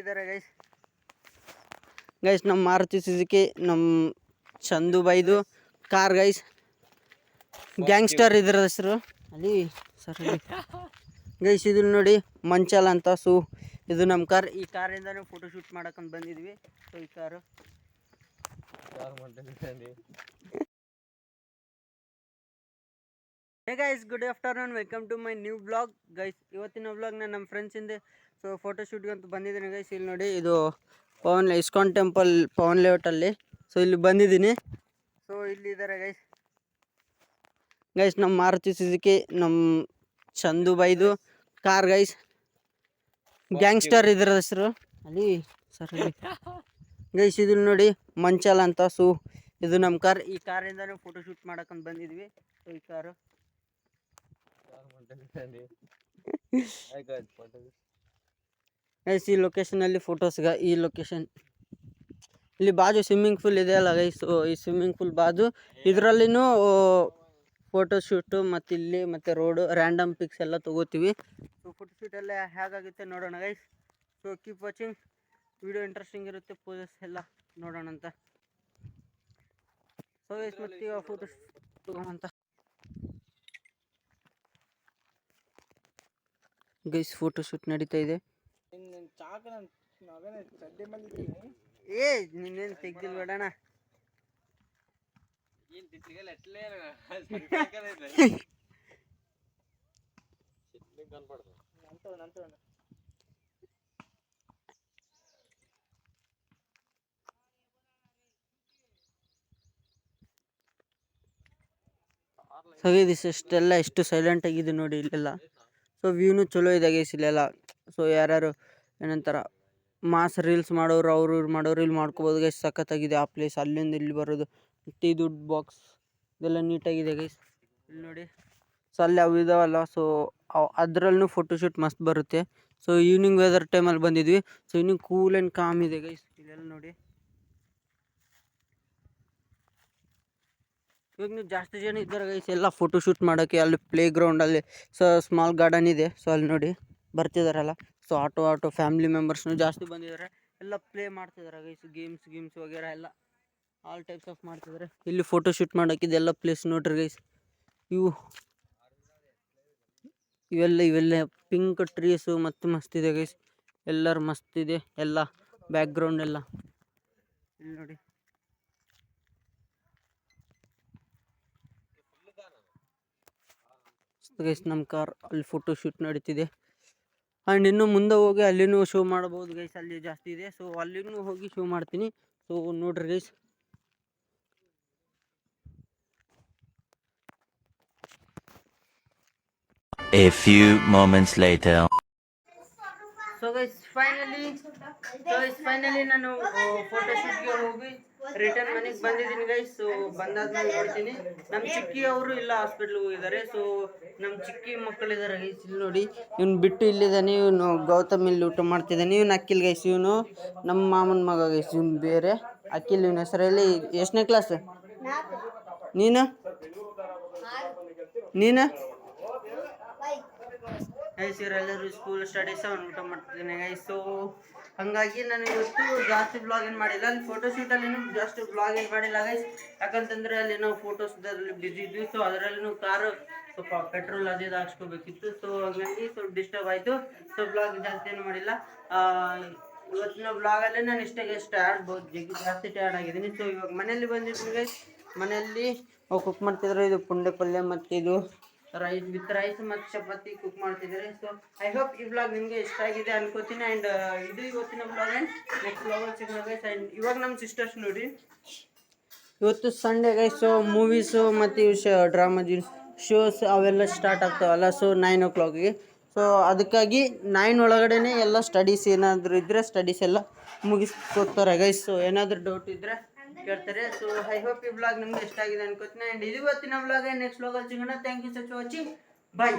ಇದ್ದಾರೆ ಗೈಸ್ ನಮ್ಮ ಮಾರುತಿ ಸುಜುಕಿ ನಮ್ಮ ಚಂದು ಬೈದು ಕಾರ್ ಗೈಸ್ ಗ್ಯಾಂಗ್ಸ್ಟರ್ ಇದ್ರ ಹೆಸರು ಅಲ್ಲಿ ಸರ್ ಗೈಸ್ ಇದು ನೋಡಿ ಮಂಚಲ್ ಅಂತ. ಸೊ ಇದು ನಮ್ಮ ಕಾರ್. ಈ ಕಾರಿಂದನೇ ಫೋಟೋ ಶೂಟ್ ಮಾಡಕ್ಕಂತ ಬಂದಿದ್ವಿ. ಸೊ ಈ car hey guys, good afternoon, welcome to my new blog guys. ಇವತ್ತಿನ ಬ್ಲಾಗ್ನ ನಮ್ಮ ಫ್ರೆಂಡ್ಸಿಂದ ಸೊ ಫೋಟೋ ಶೂಟ್ಗೆ ಅಂತ ಬಂದಿದ್ದೀನಿ ಗೈಸ್. ಇಲ್ಲಿ ನೋಡಿ, ಇದು ಪವನ್ ಇಸ್ಕಾನ್ ಟೆಂಪಲ್ ಪವನ್ ಲೇಔಟಲ್ಲಿ. ಸೊ ಇಲ್ಲಿ ಬಂದಿದ್ದೀನಿ. ಸೊ ಇಲ್ಲಿ ಇದ್ದಾರೆ ಗೈಸ್ ನಮ್ಮ ಮಾರುತಿ ಸುಜುಕಿ ನಮ್ಮ ಚಂದು ಬೈದು ಕಾರ್ ಗೈಸ್ ಗ್ಯಾಂಗ್ಸ್ಟರ್ ಇದ್ರ ಹೆಸರು ಅಲ್ಲಿ ಸರ್ ಗೈಸ್ ಇದು ನೋಡಿ ಮಂಚಲ್ ಅಂತ. ಸೊ ಇದು ನಮ್ಮ ಕಾರ್. ಈ ಕಾರಿಂದನೇ ಫೋಟೋ ಶೂಟ್ ಮಾಡಕ್ಕಂತ ಬಂದಿದ್ವಿ. ಸೊ ಈ ಕಾರು ಗೈಸ್ ಈ ಲೊಕೇಶನ್ ಅಲ್ಲಿ ಫೋಟೋಸ್ಗ ಈ ಲೊಕೇಶನ್ ಇಲ್ಲಿ ಬಾಜು ಸ್ವಿಮ್ಮಿಂಗ್ ಪೂಲ್ ಇದೆ ಅಲ್ಲ ಗೈಸ್. ಈ ಸ್ವಿಮ್ಮಿಂಗ್ ಪೂಲ್ ಬಾಜು ಇದರಲ್ಲಿನೂ ಫೋಟೋ ಶೂಟು ಮತ್ತು ಇಲ್ಲಿ ಮತ್ತು ರೋಡು ರ್ಯಾಂಡಮ್ ಪಿಕ್ಸ್ ಎಲ್ಲ ತೊಗೋತೀವಿ. ಸೊ ಫೋಟೋ ಶೂಟ್ ಎಲ್ಲ ಹೇಗಾಗುತ್ತೆ ನೋಡೋಣ guys. So keep watching, video interesting ಇರುತ್ತೆ. ಪೋಸಸ್ ಎಲ್ಲ ನೋಡೋಣ ಅಂತ. ಸೊ ಗೈಸ್ ಮತ್ತೆ ಈಗ ಫೋಟೋ ತಗೋಣ ಅಂತ ಗೈಸ್. ಫೋಟೋ ಶೂಟ್ ನಡೀತಾ ಇದೆ. ಏ ನಿನ್ನೇನು ತೆಗ್ದಿಲ್ಬೇಡಣ. ಸೊ ಇದಿಷ್ಟೆಲ್ಲ ಎಷ್ಟು ಸೈಲೆಂಟ್ ಆಗಿದೆ ನೋಡಿ ಇಲ್ಲೆಲ್ಲ. ಸೊ ವ್ಯೂನು ಚಲೋ ಇದೆ ಗೈಸ್ ಇಲ್ಲೆಲ್ಲ. ಸೊ ಯಾರ್ಯಾರು ಏನಂತಾರ ಮಾಸ್ ರೀಲ್ಸ್ ಮಾಡೋರು ಅವ್ರು ಇವ್ರು ಮಾಡೋರು ಇಲ್ಲಿ ಮಾಡ್ಕೋಬೋದು ಗೈಸ್. ಸಖತ್ತಾಗಿದೆ ಆ ಪ್ಲೇಸ್. ಅಲ್ಲಿಂದ ಇಲ್ಲಿ ಬರೋದು ಟೀ ದುಡ್ಡು ಬಾಕ್ಸ್ ಇದೆಲ್ಲ ನೀಟಾಗಿದೆ ಗೈಸ್. ಇಲ್ಲಿ ನೋಡಿ. ಸೊ ಅಲ್ಲಿ ಅವು ಇದಾವಲ್ಲ, ಸೊ ಅದರಲ್ಲೂ ಫೋಟೋಶೂಟ್ ಮಸ್ತ್ ಬರುತ್ತೆ. ಸೊ ಈವ್ನಿಂಗ್ ವೆದರ್ ಟೈಮಲ್ಲಿ ಬಂದಿದ್ವಿ. ಸೊ ಇನ್ನೂ ಕೂಲ್ ಆ್ಯಂಡ್ ಕಾಮ್ ಇದೆ ಗೈಸ್ ಇಲ್ಲೆಲ್ಲ ನೋಡಿ. ಇವಾಗ ನೀವು ಜಾಸ್ತಿ ಜನ ಇದ್ದಾರೆ ಗೈಸ್ ಎಲ್ಲ ಫೋಟೋ ಶೂಟ್ ಮಾಡೋಕ್ಕೆ. ಅಲ್ಲಿ ಪ್ಲೇ ಗ್ರೌಂಡಲ್ಲಿ ಸೊ ಸ್ಮಾಲ್ ಗಾರ್ಡನ್ ಇದೆ. ಸೊ ಅಲ್ಲಿ ನೋಡಿ ಬರ್ತಿದಾರಲ್ಲ. ಸೊ ಆಟೋ ಫ್ಯಾಮಿಲಿ ಮೆಂಬರ್ಸ್ನು ಜಾಸ್ತಿ ಬಂದಿದ್ದಾರೆ. ಎಲ್ಲ ಪ್ಲೇ ಮಾಡ್ತಿದ್ದಾರೆ ಗೈಸ್. ಗೇಮ್ಸ್ ವಗೇರಾ ಎಲ್ಲ ಆಲ್ ಟೈಪ್ಸ್ ಆಫ್ ಮಾಡ್ತಿದ್ದಾರೆ. ಇಲ್ಲಿ ಫೋಟೋ ಶೂಟ್ ಮಾಡೋಕ್ಕೆ ಇದೆಲ್ಲ ಪ್ಲೇಸ್ ನೋಡ್ರಿ ಗೈಸ್. ಇವೆಲ್ಲ ಪಿಂಕ್ ಟ್ರೀಸು ಮತ್ತು ಮಸ್ತಿದೆ ಗೈಸ್. ಎಲ್ಲರೂ ಮಸ್ತಿದೆ ಎಲ್ಲ ಬ್ಯಾಕ್ಗ್ರೌಂಡ್ ಎಲ್ಲ. ಇಲ್ಲಿ ನೋಡಿ ಗೈಸ್ ನಮ್ಮ ಕಾರ್ ಅಲ್ಲಿ ಫೋಟೋ ಶೂಟ್ ನಡೀತಿದೆ. ಆ್ಯಂಡ್ ಇನ್ನು ಮುಂದೆ ಹೋಗಿ ಅಲ್ಲಿನೂ ಶೋ ಮಾಡ್ಬೋದು ಗೈಸ್. ಅಲ್ಲಿ ಜಾಸ್ತಿ ಇದೆ. ಸೊ ಅಲ್ಲಿನೂ ಹೋಗಿ ಶೋ ಮಾಡ್ತೀನಿ. ಸೊ ನೋಡ್ರಿ guys. A few moments later. So guys finally ನಾನು ಫೋಟೋ ಶೂಟ್ಗೆ ಹೋಗಿ ರಿಟರ್ನ್ ಮನೆಗೆ ಬಂದಿದ್ದೀನಿ ಗೈಸ್. ಸೊ ಬಂದಾದ್ಮೇಲೆ ನೋಡ್ತೀನಿ. ನಮ್ಮ ಚಿಕ್ಕಿ ಅವರು ಇಲ್ಲ ಹಾಸ್ಪಿಟ್ಲಿಗೆ ಹೋಗಿದ್ದಾರೆ. ಸೊ ನಮ್ಮ ಚಿಕ್ಕಿ ಮಕ್ಕಳಿದ್ದಾರೆ ಗೈಸ್. ಇಲ್ಲಿ ನೋಡಿ, ಇವ್ನು ಬಿಟ್ಟು ಇಲ್ಲಿದ್ದಾನೆ. ಇವನು ಗೌತಮ್ ಇಲ್ಲಿ ಊಟ ಮಾಡ್ತಿದ್ದಾನೆ. ಇವನು ಅಕ್ಕಿಲ್ ಗೈಸ್. ಇವನು ನಮ್ಮ ಮಾಮನ ಮಗ ಗೈಸ್. ಇವನು ಬೇರೆ ಅಕ್ಕಿಲ್. ಇವನ ಹೆಸರಲ್ಲಿ ಎಷ್ಟನೇ ಕ್ಲಾಸ್? ನೀನು ಗೈಸ್ ಇವರೆಲ್ಲರೂ ಸ್ಕೂಲ್ ಸ್ಟಡೀಸ್ ಅವ್ನು ಊಟ ಮಾಡ್ತಿದ್ದಾನೆ ಗೈಸ್. ಸೊ ಹಾಗಾಗಿ ನಾನು ಇವತ್ತು ಜಾಸ್ತಿ ಬ್ಲಾಗ್ ಏನು ಮಾಡಿಲ್ಲ. ಅಲ್ಲಿ ಫೋಟೋ ಶೂಟಲ್ಲಿ ಜಾಸ್ತಿ ಬ್ಲಾಗ್ ಏನು ಮಾಡಿಲ್ಲ ಗೈಸ್. ಯಾಕಂತಂದರೆ ಅಲ್ಲಿ ನಾವು ಫೋಟೋಸ್ದಲ್ಲಿ ಬಿಸಿ ಇದ್ವಿ. ಸೊ ಅದರಲ್ಲಿ ಕಾರು ಸ್ವಲ್ಪ ಪೆಟ್ರೋಲ್ ಅದು ಹಾಕ್ಸ್ಕೋಬೇಕಿತ್ತು. ಸೊ ಹಾಗಾಗಿ ಸ್ವಲ್ಪ ಡಿಸ್ಟರ್ಬ್ ಆಯಿತು. ಸೊ ಬ್ಲಾಗ್ ಜಾಸ್ತಿ ಏನು ಮಾಡಿಲ್ಲ. ಇವತ್ತಿನ ಬ್ಲಾಗಲ್ಲೇ ನಾನು ಇಷ್ಟೇ ಗೈಸ್. ಜಾಸ್ತಿ ಟಯರ್ಡ್ ಆಗಿದ್ದೀನಿ. ಸೊ ಇವಾಗ ಮನೆಯಲ್ಲಿ ಬಂದಿದ್ದೀನಿ ಗೈಸ್. ಮನೆಯಲ್ಲಿ ಕುಕ್ ಮಾಡ್ತಿದ್ರು. ಇದು ಪುಂಡೆ ಪಲ್ಯ ಮತ್ತು ಇದು ರೈಸ್ ಮತ್ತು ಚಪಾತಿ ಕುಕ್ ಮಾಡ್ತಿದ್ದಾರೆ. ಸೊ ಐ ಹೋಪ್ ಈ ಬ್ಲಾಗ್ ನಿಮಗೆ ಇಷ್ಟ ಆಗಿದೆ ಅನ್ಕೋತೀನಿ. ಆ್ಯಂಡ್ ಇದು ಇವತ್ತಿನ ಬ್ಲಾಗ್. ಆ್ಯಂಡ್ ನೆಕ್ಸ್ಟ್ ಬ್ಲಾಗಲ್ಲಿ ಸಿಗೋಣ ಗೈಸ್. ಆ್ಯಂಡ್ ಇವಾಗ ನಮ್ಮ ಸಿಸ್ಟರ್ಸ್ ನೋಡಿ, ಇವತ್ತು ಸಂಡೇ ಗೈಸ್. ಸೊ ಮೂವೀಸು ಮತ್ತು ಡ್ರಾಮಾ ಶೋಸ್ ಅವೆಲ್ಲ ಸ್ಟಾರ್ಟ್ ಆಗ್ತಾವಲ್ಲ. ಸೊ 9 o'clockಗೆ. ಸೊ ಅದಕ್ಕಾಗಿ 9 ಒಳಗಡೆ ಎಲ್ಲ ಸ್ಟಡೀಸ್ ಏನಾದರೂ ಇದ್ದರೆ ಸ್ಟಡೀಸ್ ಎಲ್ಲ ಮುಗಿಸ್ಕೋತಾರೆ ಗೈಸ್. ಸೊ ಏನಾದರೂ ಡೌಟ್ ಇದ್ದರೆ ಕೇಳ್ತಾರೆ. ಸೊ ಐ ಹೋಪ್ ಈ ಬ್ಲಾಗ್ ನಿಮ್ಗೆ ಇಷ್ಟ ಆಗಿದೆ ಅನ್ಕೋತೀನಿ. ಆ್ಯಂಡ್ ಇದು ಇವತ್ತಿನ ಬ್ಲಾಗ್. ನೆಕ್ಸ್ಟ್ ಬ್ಲಾಗಲ್ಲಿ ಸಿಗೋಣ. Thank you so much for watching. Bye.